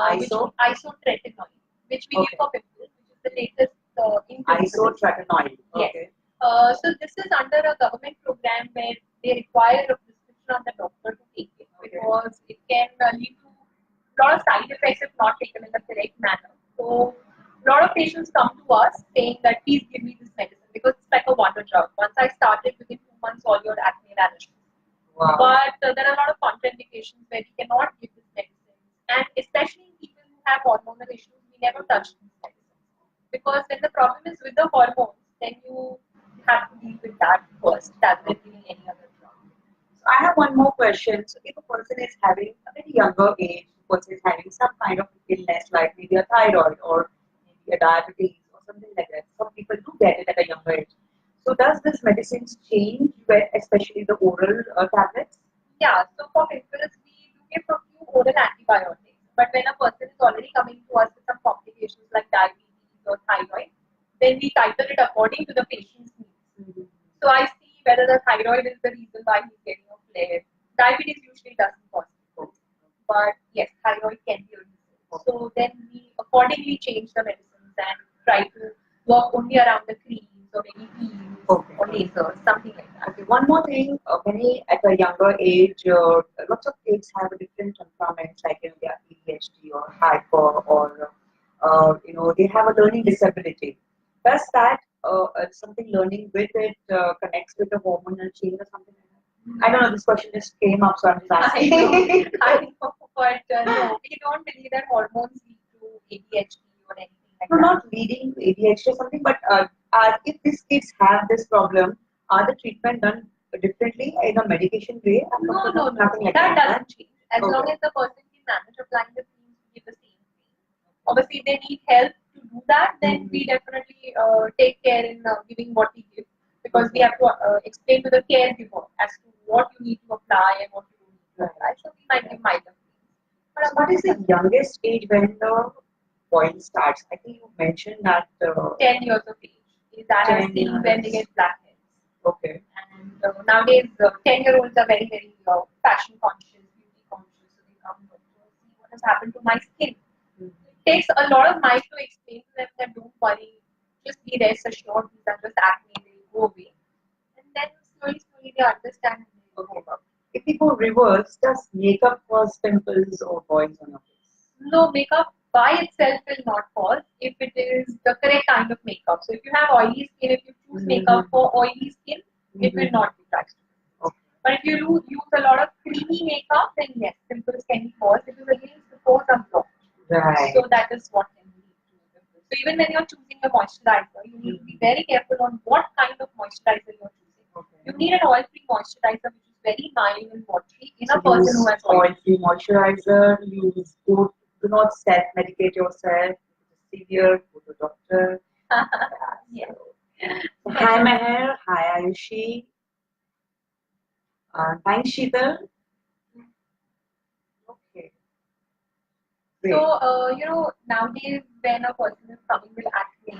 [SPEAKER 2] isotretinoin, which we
[SPEAKER 1] Okay.
[SPEAKER 2] give for pimples, which is the latest in pimples.
[SPEAKER 1] Isotretinoin.
[SPEAKER 2] Yes.
[SPEAKER 1] Okay.
[SPEAKER 2] So this is under a government program where they require a prescription on the doctor to take it because it can lead to a lot of side effects if not taken in the correct manner. So a lot of patients come to us saying that please give me this medicine because it's like a wonder drug. Once I started, within 2 months all your acne vanishes.
[SPEAKER 1] Wow.
[SPEAKER 2] But there are a lot of contraindications where we cannot give this medicine, and especially in people who have hormonal issues, we never touch these medicines because when the problem is with the hormones, then you have to deal with that first rather than giving any other drug.
[SPEAKER 1] So I have one more question. So if a person is having a very younger age, a person is having some kind of illness like maybe a thyroid or maybe a diabetes or something like that. Some people do get it at a younger age. So does this medicines change, especially the oral tablets?
[SPEAKER 2] Yeah, so for pimples, we do give a few oral antibiotics. But when a person is already coming to us with some complications like diabetes or thyroid, then we title it according to the patient's needs. So I see whether the thyroid is the reason why he's getting a flare. Diabetes usually doesn't cause it. But yes, thyroid can be a reason. So then we accordingly change the medicines and try to work only around the creams or maybe peels or lasers, something like that.
[SPEAKER 1] Okay, one more thing. At a younger age, lots of kids have a different temperaments, like they are ADHD or hyper, or they have a learning disability. Does that something learning with it connects with the hormonal change or something like that? I don't know. This question just came up, so I'm just asking.
[SPEAKER 2] I know, but no, we don't believe that hormones lead to ADHD or anything like
[SPEAKER 1] No,
[SPEAKER 2] that.
[SPEAKER 1] not leading to ADHD or something, but if these kids have this problem, are the treatment done differently in a medication way?
[SPEAKER 2] No,
[SPEAKER 1] Nothing like
[SPEAKER 2] that
[SPEAKER 1] that.
[SPEAKER 2] doesn't change. As long
[SPEAKER 1] Okay.
[SPEAKER 2] as the person can manage applying the creams, we give the same thing. Obviously, if they need help to do that, then we definitely take care in giving what we give because we have to explain to the caregiver as to what you need to apply and what you don't need to apply. So we might give milder creams. But
[SPEAKER 1] So what is the youngest age when the boil starts? I think you mentioned that.
[SPEAKER 2] 10 years of age is I have
[SPEAKER 1] 10
[SPEAKER 2] seen when they
[SPEAKER 1] years.
[SPEAKER 2] get blackheads.
[SPEAKER 1] Okay.
[SPEAKER 2] And nowadays, 10-year-olds are very, very fashion conscious, beauty conscious. So they come to see what has happened to my skin. It takes a lot of might to explain to them that don't worry, just be rest assured, these are just acne, they'll go away. And then slowly they understand and they go about.
[SPEAKER 1] If we go reverse, does makeup cause pimples or boils on your face?
[SPEAKER 2] No, makeup by itself will not cause if it is the correct kind of makeup. So if you have oily skin, if you choose makeup for oily skin, it will not be touched.
[SPEAKER 1] Okay.
[SPEAKER 2] But if you use a lot of creamy makeup, then yes, pimples can be caused. It is against the pores and blocked.
[SPEAKER 1] Right.
[SPEAKER 2] So that is what can lead to pimples. So even when you're choosing a moisturizer, you need to be very careful on what kind of moisturizer you're choosing.
[SPEAKER 1] Okay.
[SPEAKER 2] You need an oil-free moisturizer which is very mild and watery in a
[SPEAKER 1] So
[SPEAKER 2] person
[SPEAKER 1] use
[SPEAKER 2] who has oil.
[SPEAKER 1] oil-free moisturizer, use good Do not self-medicate yourself. If it is severe, go to doctor.
[SPEAKER 2] Yes.
[SPEAKER 1] So, hi Meher, hi Ayushi. Thanks Sheetal. Okay,
[SPEAKER 2] So,
[SPEAKER 1] great.
[SPEAKER 2] nowadays when a person is coming with acne,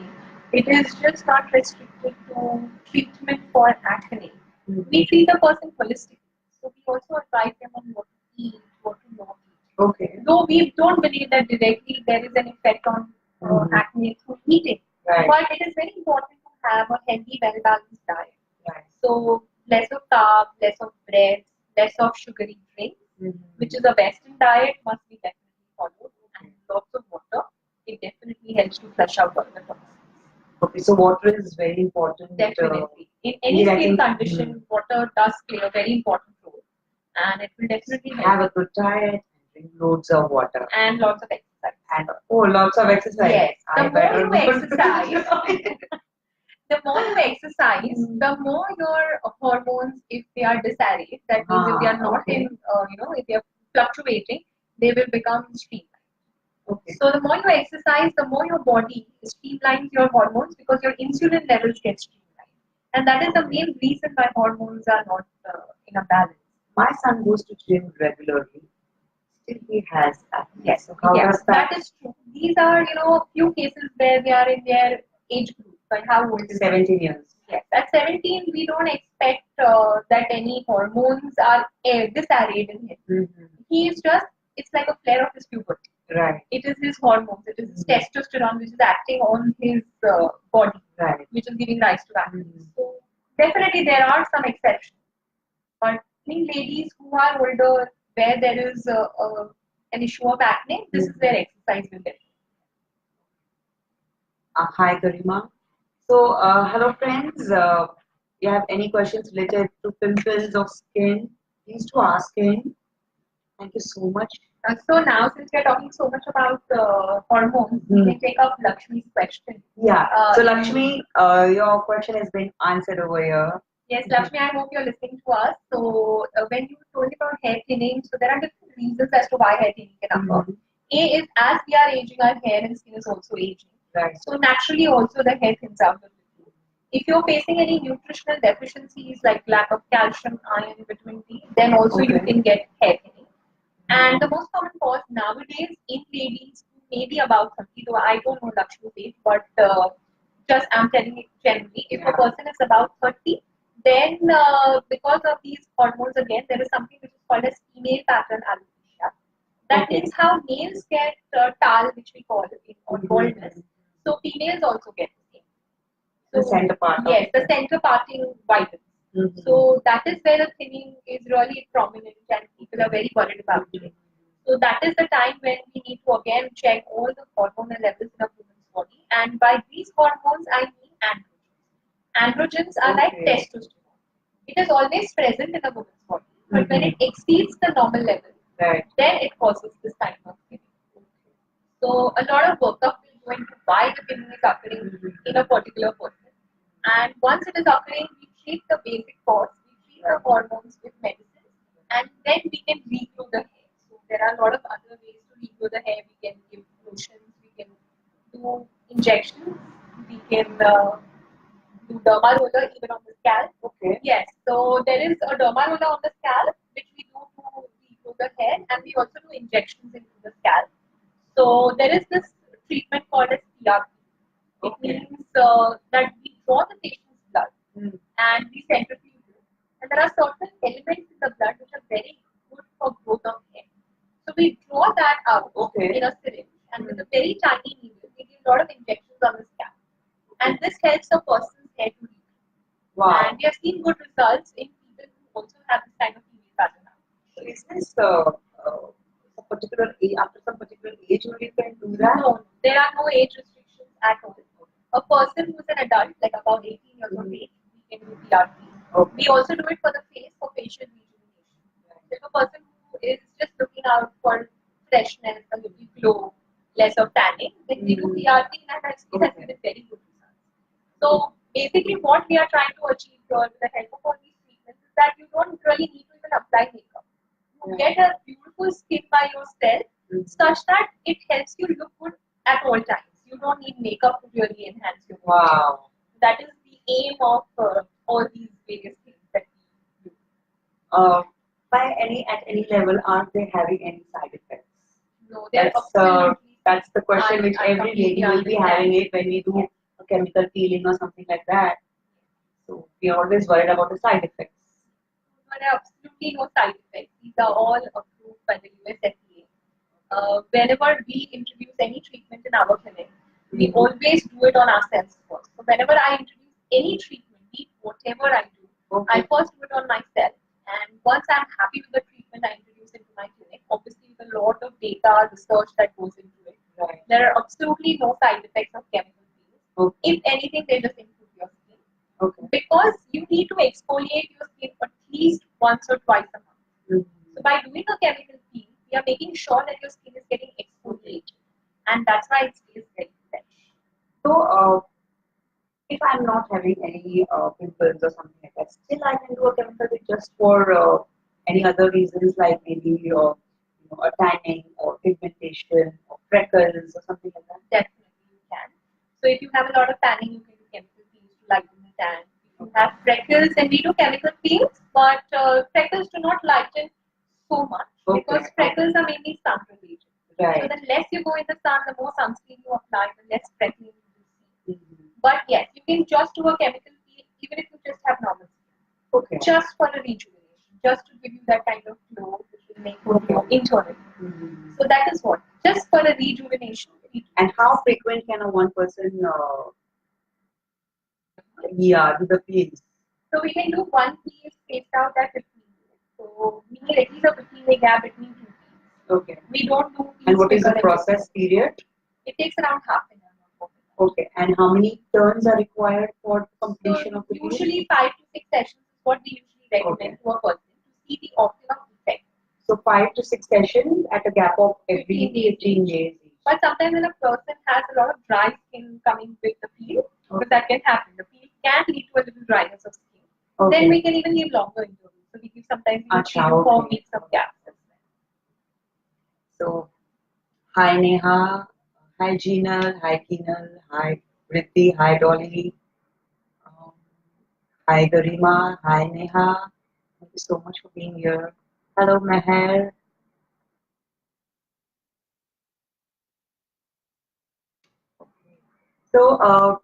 [SPEAKER 2] it is just not restricted to treatment for acne. We treat the person holistically. So, we also advise them on what to eat, what to not eat.
[SPEAKER 1] Okay.
[SPEAKER 2] Though we don't believe that directly there is an effect on acne through eating,
[SPEAKER 1] Right.
[SPEAKER 2] but it is very important to have a healthy, well-balanced diet.
[SPEAKER 1] Right.
[SPEAKER 2] So, less of carbs, less of breads, less of sugary drinks, which is a Western diet, must be definitely followed, and lots of water. It definitely helps to flush out all the toxins.
[SPEAKER 1] Okay, so water is very important.
[SPEAKER 2] Definitely. In any
[SPEAKER 1] I
[SPEAKER 2] skin
[SPEAKER 1] think-
[SPEAKER 2] condition, water does play a very important role. And it will definitely
[SPEAKER 1] Have
[SPEAKER 2] help.
[SPEAKER 1] a good diet, drink loads of water,
[SPEAKER 2] And lots of exercise.
[SPEAKER 1] and lots of exercise.
[SPEAKER 2] Yes. The
[SPEAKER 1] I
[SPEAKER 2] more
[SPEAKER 1] better
[SPEAKER 2] you
[SPEAKER 1] not-
[SPEAKER 2] exercise, the more you exercise, the more your hormones, if they are disarrayed, that means if they are not
[SPEAKER 1] okay.
[SPEAKER 2] if they are fluctuating, they will become streamlined.
[SPEAKER 1] Okay.
[SPEAKER 2] So the more you exercise, the more your body streamlines your hormones because your insulin levels get streamlined. And that is the main reason why hormones are not in a balance.
[SPEAKER 1] My son goes to gym regularly. Still, he has acne.
[SPEAKER 2] Yes,
[SPEAKER 1] So how does that?
[SPEAKER 2] that is true. These are, few cases where they are in their age group. But how old is
[SPEAKER 1] 17 years.
[SPEAKER 2] Yes, at 17, we don't expect that any hormones are disarrayed in him. He is just, it's like a flare of his puberty.
[SPEAKER 1] Right.
[SPEAKER 2] It is his hormones, it is his testosterone which is acting on his body,
[SPEAKER 1] Right.
[SPEAKER 2] which is giving rise to acne. So, definitely there are some exceptions. But in ladies who are older, where there is an issue of acne, this is where exercise will help.
[SPEAKER 1] Hi, Garima. So, hello friends. You have any questions related to pimples of skin? Please do ask in. Thank you so much.
[SPEAKER 2] So now, since we are talking so much about hormones, we may take up Lakshmi's question.
[SPEAKER 1] Yeah. So, Lakshmi, your question has been answered over here.
[SPEAKER 2] Yes, Lakshmi, I hope you're listening to us. So, when you told about hair thinning, so there are different reasons as to why hair thinning can occur. A is as we are aging, our hair and skin is also aging.
[SPEAKER 1] Right.
[SPEAKER 2] So, naturally, also the hair thins out a little. If you're facing any nutritional deficiencies like lack of calcium, iron, vitamin D, then also you can get hair thinning. And the most common cause nowadays in ladies who may be about 30, though I don't know Lakshmi's age, but just I'm telling it generally, if a person is about 30, then because of these hormones again, there is something which is called as female pattern alopecia. That means how males get tal, which we call it, or baldness. So females also get the same.
[SPEAKER 1] The center part.
[SPEAKER 2] Yes, the center parting widens. So that is where the thinning is really prominent and people are very worried about it. So that is the time when we need to again check all the hormonal levels in a woman's body. And by these hormones, I mean androgens. Androgens are like testosterone. It is always present in a woman's body, but when it exceeds the normal level, then it causes this kind of thinning. So a lot of workup will go into why the thinning is occurring in a particular person. And once it is occurring, we treat the basic cause, we treat the hormones with medicines, and then we can regrow the hair. So there are a lot of other ways to regrow the hair. We can give lotions, we can do injections, we can do derma roller even on the scalp. Okay. Yes. So there is a derma roller on the scalp which we do to regrow the hair, and we also do injections into the scalp. So there is this treatment called as PRP. It means that we draw the patient's blood and we centrifuge it. And there are certain elements in the blood which are very good for growth of hair. So we draw that out in a syringe, and with a very tiny needle, we give a lot of injections on the scalp. And this helps a person's hair to regrow. Wow. And we have seen good results in people who also have this kind of female pattern.
[SPEAKER 1] So is this a particular age, after some particular age only can do that?
[SPEAKER 2] No, there are no age restrictions at all. A person who is an adult, like about 18 years of age, we can do PRP. We also do it for the face, for facial rejuvenation. If a person who is just looking out for freshness, a little glow, less of tanning, then we do PRP, and it has given very good results. So basically what we are trying to achieve here with the help of all these treatments is that you don't really need to even apply makeup. You get a beautiful skin by yourself such that it helps you look good at all times. You don't need makeup to really enhance your beauty.
[SPEAKER 1] Wow.
[SPEAKER 2] That is the aim of all these various things that we do.
[SPEAKER 1] By at any level, aren't they having any side effects?
[SPEAKER 2] No, they're
[SPEAKER 1] That's
[SPEAKER 2] absolutely.
[SPEAKER 1] that's the question which
[SPEAKER 2] I
[SPEAKER 1] every lady
[SPEAKER 2] completely
[SPEAKER 1] will be
[SPEAKER 2] understand.
[SPEAKER 1] having it when we do a chemical peeling or something like that. So we are always worried about the side effects.
[SPEAKER 2] There are absolutely no side effects. These are all approved by the US FDA. Whenever we introduce any treatment in our clinic, we always do it on ourselves first. So whenever I introduce any treatment, be it whatever I do, I first do it on myself. And once I'm happy with the treatment I introduce into my clinic, obviously with a lot of data research that goes into it,
[SPEAKER 1] Right.
[SPEAKER 2] there are absolutely no side effects of chemical peels.
[SPEAKER 1] Okay.
[SPEAKER 2] If anything, they just improve your skin.
[SPEAKER 1] Okay.
[SPEAKER 2] Because you need to exfoliate your skin at least once or twice a month. So by doing a chemical peel, we are making sure that your skin is getting exfoliated, and that's why it stays very fresh.
[SPEAKER 1] So, if I'm not having any pimples or something like that, still I can do a chemical peel just for any other reasons like maybe a tanning or pigmentation or freckles or something like that.
[SPEAKER 2] Definitely you can. So if you have a lot of tanning, you can do chemical peels to lighten the tan. If you have freckles, then we do chemical peels, but freckles do not lighten so much because freckles are mainly sun related.
[SPEAKER 1] Right.
[SPEAKER 2] So the less you go in the sun, the more sunscreen you apply, the less freckling you will see. But yes, you can just do a chemical peel even if you just have normal skin.
[SPEAKER 1] Okay.
[SPEAKER 2] Just for a rejuvenation, just to give you that kind of glow which will make you glow internally. So that is what, just for a rejuvenation.
[SPEAKER 1] And how frequent can a one person do the peels?
[SPEAKER 2] So we can do one peel spaced out at 15 minutes. So we need at least a 15-minute gap between two peels.
[SPEAKER 1] Okay.
[SPEAKER 2] We don't do peels.
[SPEAKER 1] And what is the
[SPEAKER 2] bigger than
[SPEAKER 1] process
[SPEAKER 2] 15.
[SPEAKER 1] period?
[SPEAKER 2] It takes around half an hour.
[SPEAKER 1] Okay. And how many turns are required for completion
[SPEAKER 2] So
[SPEAKER 1] of the peel?
[SPEAKER 2] usually 5 to 6 sessions is what we usually recommend to a person to see the optimum effect.
[SPEAKER 1] So 5 to 6 sessions at a gap of every 15 days.
[SPEAKER 2] But sometimes when a person has a lot of dry skin coming with the peel, because that can happen, the peel can lead to a little dryness of skin. Then we can even give longer intervals. So we give sometimes 3 to 4 weeks of gaps as well.
[SPEAKER 1] So, hi Neha, hi Jinal, hi Keenal, hi Vritti, hi Dolly, hi Garima, hi Neha. Thank you so much for being here. Hello Meher. So,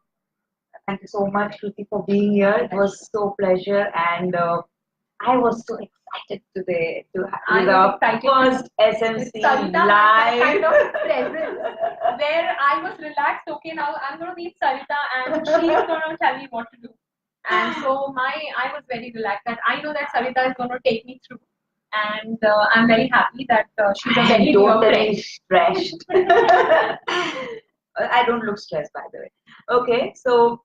[SPEAKER 1] thank you so much, Kruti, for being here. It was so pleasure, and I was so excited today to have our first SMC live.
[SPEAKER 2] Kind of presence where I was relaxed. Okay, now I'm going to meet Sarita, and she's going to tell me what to do. And so I was very relaxed, and I know that Sarita is going to take me through. And I'm very happy that she's a very dear friend.
[SPEAKER 1] Stressed. I don't look stressed, by the way. Okay, so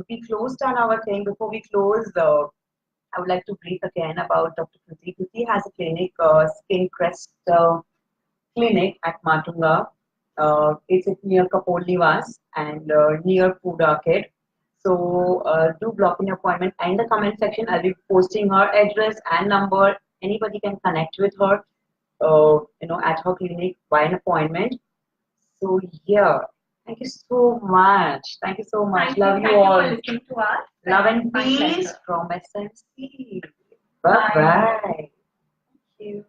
[SPEAKER 1] we closed on our thing. Before we close, I would like to brief again about Dr. Kruti. Kruti has a clinic, Skin Crest Clinic at Matunga. It's near Kapol Nivas and near Food Arcade. So do block an appointment. And in the comment section, I'll be posting her address and number. Anybody can connect with her, at her clinic by an appointment. So yeah, thank you so much. Thank you so much. Love you all.
[SPEAKER 2] Thank you for listening to us.
[SPEAKER 1] Love and peace from SMC. Bye bye. Thank you.